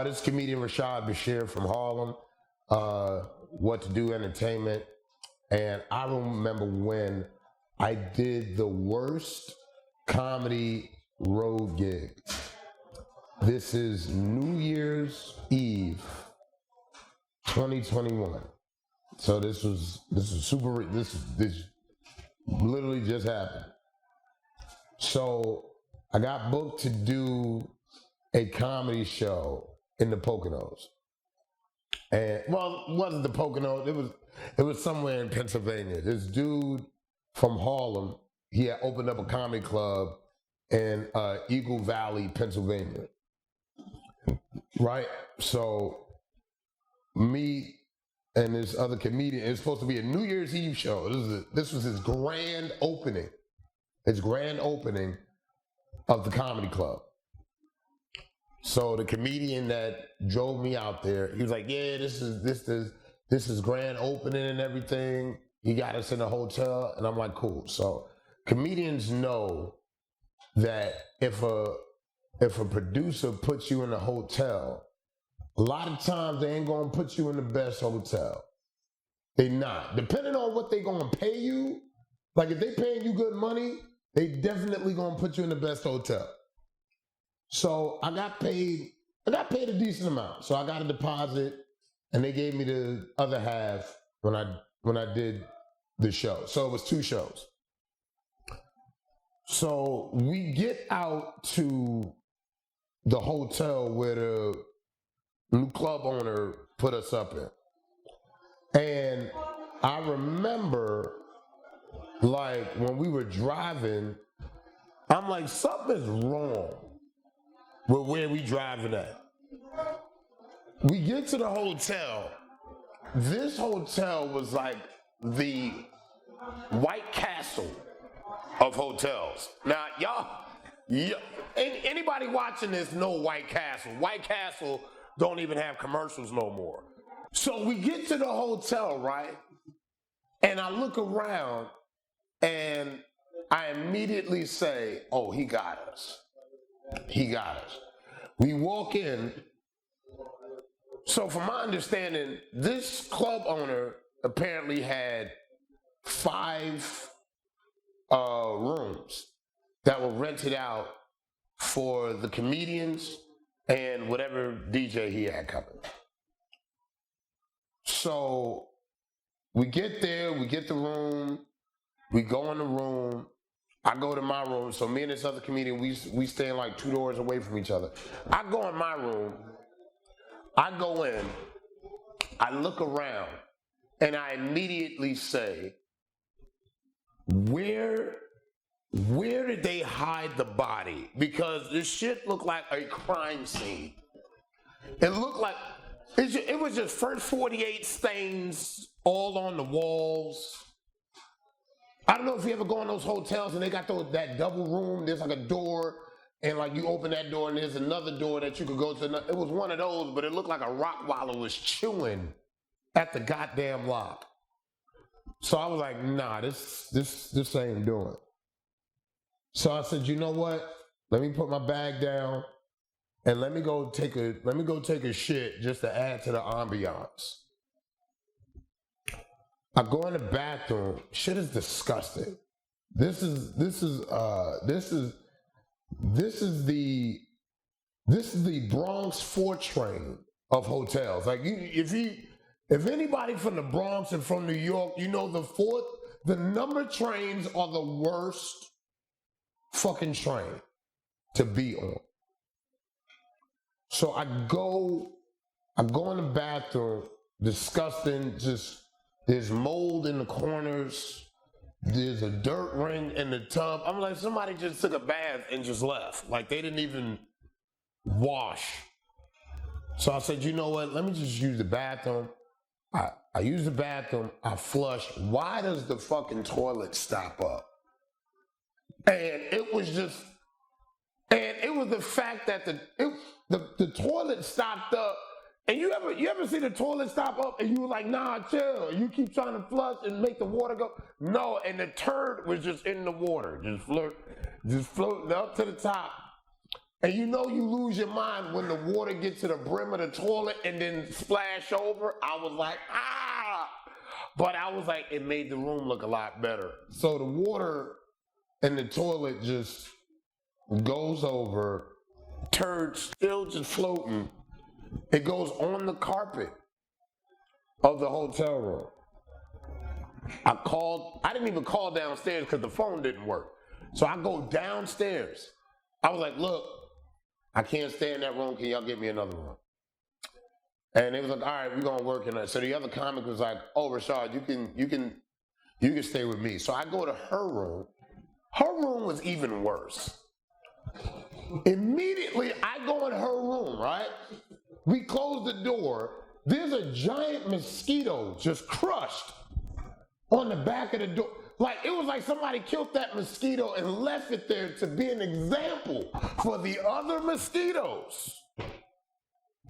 This is comedian Rashid Bisiar from Harlem, Whattodoent Entertainment. And I remember when I did the worst comedy road gig. This is New Year's Eve, 2021. So this literally just happened. So I got booked to do a comedy show in the Poconos. And well, it wasn't the Poconos, it was somewhere in Pennsylvania. This dude from Harlem, he had opened up a comedy club in Eagle Valley, Pennsylvania. Right? So me and this other comedian, it's supposed to be a New Year's Eve show. This was his grand opening. His grand opening of the comedy club. So the comedian that drove me out there, he was like, yeah, this is grand opening and everything. He got us in a hotel, and I'm like, cool. So comedians know that if a producer puts you in a hotel, a lot of times they ain't gonna put you in the best hotel. They not. Depending on what they gonna pay you, like if they paying you good money, they definitely gonna put you in the best hotel. So I got paid a decent amount. So I got a deposit, and they gave me the other half when I did the show. So it was 2 shows. So we get out to the hotel where the new club owner put us up in. And I remember, like, when we were driving, I'm like, something's wrong with where we driving at. We get to the hotel. This hotel was like the White Castle of hotels. Now, anybody watching this know White Castle. White Castle don't even have commercials no more. So we get to the hotel, right? And I look around and I immediately say, oh, he got us. He got us. We walk in. So from my understanding, this club owner apparently had 5 rooms that were rented out for the comedians and whatever DJ he had coming. So we get there, we get the room, we go in the room. I go to my room, so me and this other comedian, we stand like 2 doors away from each other. I go in my room, I go in, I look around, and I immediately say, where did they hide the body? Because this shit looked like a crime scene. It looked like, it was just first 48 stains all on the walls. I don't know if you ever go in those hotels and they got that double room, there's like a door, and like you open that door and there's another door that you could go to. It was one of those, but it looked like a Rottweiler was chewing at the goddamn lock. So I was like, nah, this ain't doing it. So I said, you know what? Let me put my bag down and let me go take a shit just to add to the ambiance. I go in the bathroom. Shit is disgusting. This is the Bronx Fortran of hotels. Like if anybody from the Bronx and from New York, you know the number trains are the worst fucking train to be on. So I go in the bathroom, disgusting, just there's mold in the corners, there's a dirt ring in the tub. I'm like, somebody just took a bath and just left. Like they didn't even wash. So I said, you know what, let me just use the bathroom. I use the bathroom, I flush. Why does the fucking toilet stop up? And it was the fact that the toilet stopped up. And you ever see the toilet stop up and you were like, nah, chill. You keep trying to flush and make the water go. No, and the turd was just in the water, just floating up to the top. And you know you lose your mind when the water gets to the brim of the toilet and then splash over. I was like, ah! But I was like, it made the room look a lot better. So the water in the toilet just goes over, turds still just floating. It goes on the carpet of the hotel room. I didn't even call downstairs because the phone didn't work. So I go downstairs. I was like, look, I can't stay in that room. Can y'all get me another room? And it was like, all right, we're gonna work in it. So the other comic was like, oh, Rashad, you can stay with me. So I go to her room. Her room was even worse. Immediately, I go in her room, right? We close the door. There's a giant mosquito just crushed on the back of the door. Like, it was like somebody killed that mosquito and left it there to be an example for the other mosquitoes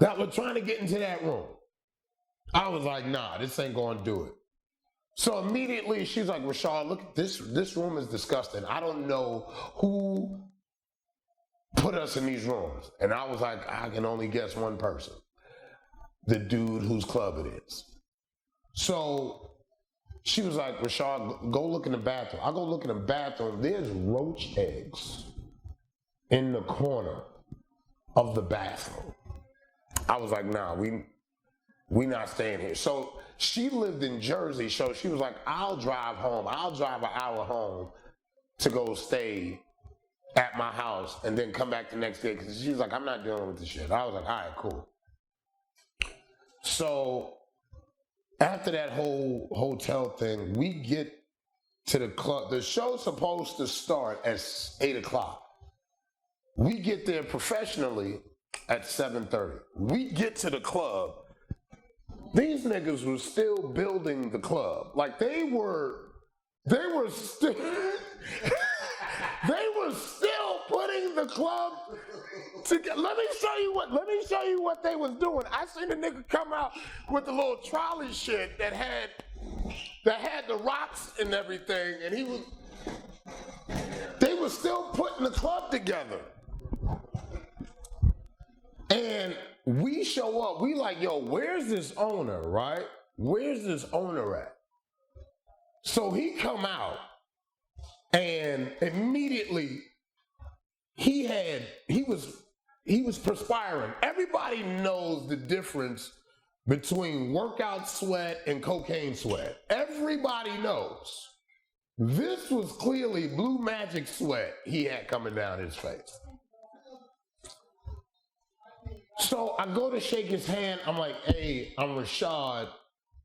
that were trying to get into that room. I was like, nah, this ain't gonna do it. So immediately she's like, Rashad, look, this room is disgusting. I don't know who put us in these rooms. And I was like, I can only guess one person. The dude whose club it is. So she was like, Rashad, go look in the bathroom. I go look in the bathroom. There's roach eggs in the corner of the bathroom. I was like, nah, we not staying here. So she lived in Jersey, so she was like, I'll drive home. I'll drive an hour home to go stay at my house and then come back the next day. Because she was like, I'm not dealing with this shit. I was like, all right, cool. So after that whole hotel thing, we get to the club. The show's supposed to start at 8 o'clock. We get there professionally at 7:30. We get to the club. These niggas were still building the club. Like they were still they were still putting the club together. Let me show you what they was doing. I seen a nigga come out with the little trolley shit that had the rocks and everything, and they were still putting the club together. And we show up, we like, yo, where's this owner, right? Where's this owner at? So he come out, and immediately he was perspiring. Everybody knows the difference between workout sweat and cocaine sweat. Everybody knows. This was clearly blue magic sweat he had coming down his face. So I go to shake his hand. I'm like, hey, I'm Rashad.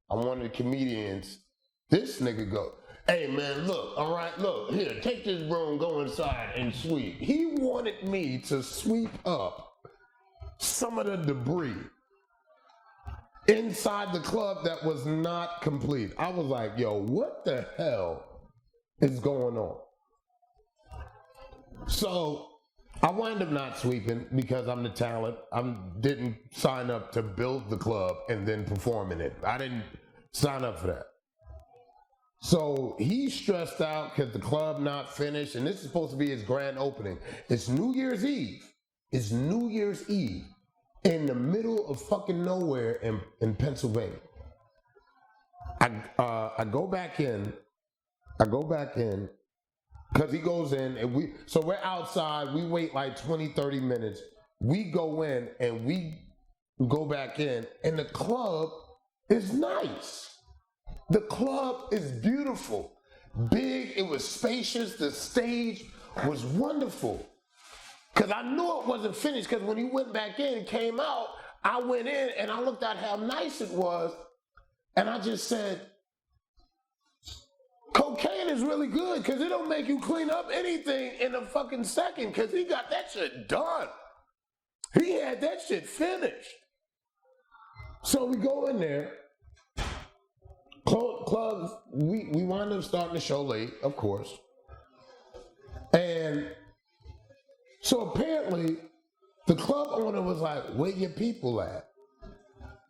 I'm one of the comedians. This nigga go, hey man, look, all right, look, here, take this broom, go inside and sweep. He wanted me to sweep up some of the debris inside the club that was not complete. I was like, yo, what the hell is going on? So I wind up not sweeping because I'm the talent. I didn't sign up to build the club and then perform in it. I didn't sign up for that. So he's stressed out because the club not finished, and this is supposed to be his grand opening. It's New Year's Eve. It's New Year's Eve in the middle of fucking nowhere in Pennsylvania. I go back in. Because he goes in, and we're outside, we wait like 20, 30 minutes. We go in, and we go back in, and the club is nice. The club is beautiful, big, it was spacious, the stage was wonderful. Because I knew it wasn't finished, because when he went back in and came out, I went in, and I looked at how nice it was, and I just said, cocaine is really good because it don't make you clean up anything in a fucking second because he got that shit done. He had that shit finished. So we go in there. Clubs, we wind up starting the show late, of course. And so apparently the club owner was like, where your people at?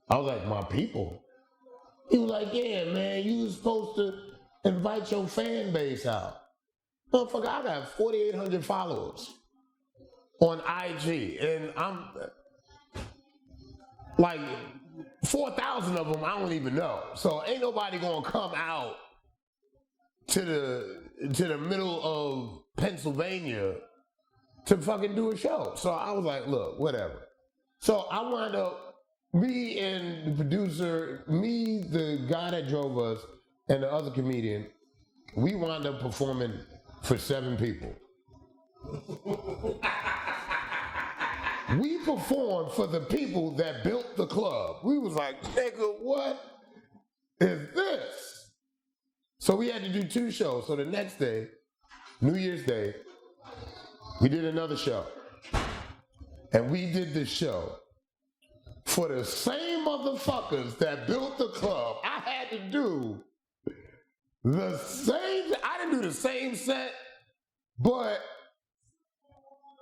I was like, my people? He was like, yeah, man, you was supposed to invite your fan base out. Motherfucker, I got 4,800 followers on IG, and I'm like 4,000 of them I don't even know. So ain't nobody gonna come out to the middle of Pennsylvania to fucking do a show. So I was like, look, whatever. So I wound up, me and the producer, me, the guy that drove us, and the other comedian, we wound up performing for 7 people. We performed for the people that built the club. We was like, nigga, what is this? So we had to do 2 shows. So the next day, New Year's Day, we did another show. And we did this show for the same motherfuckers that built the club. I had to do the same, I didn't do the same set, but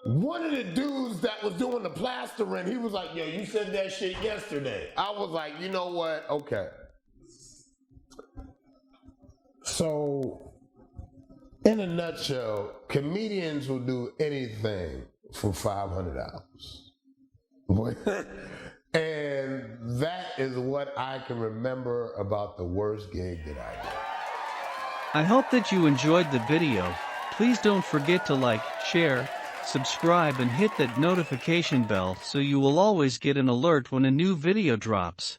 one of the dudes that was doing the plastering, he was like, yo, you said that shit yesterday. I was like, you know what? Okay. So, in a nutshell, comedians will do anything for $500. And that is what I can remember about the worst gig that I did. I hope that you enjoyed the video. Please don't forget to like, share, subscribe and hit that notification bell so you will always get an alert when a new video drops.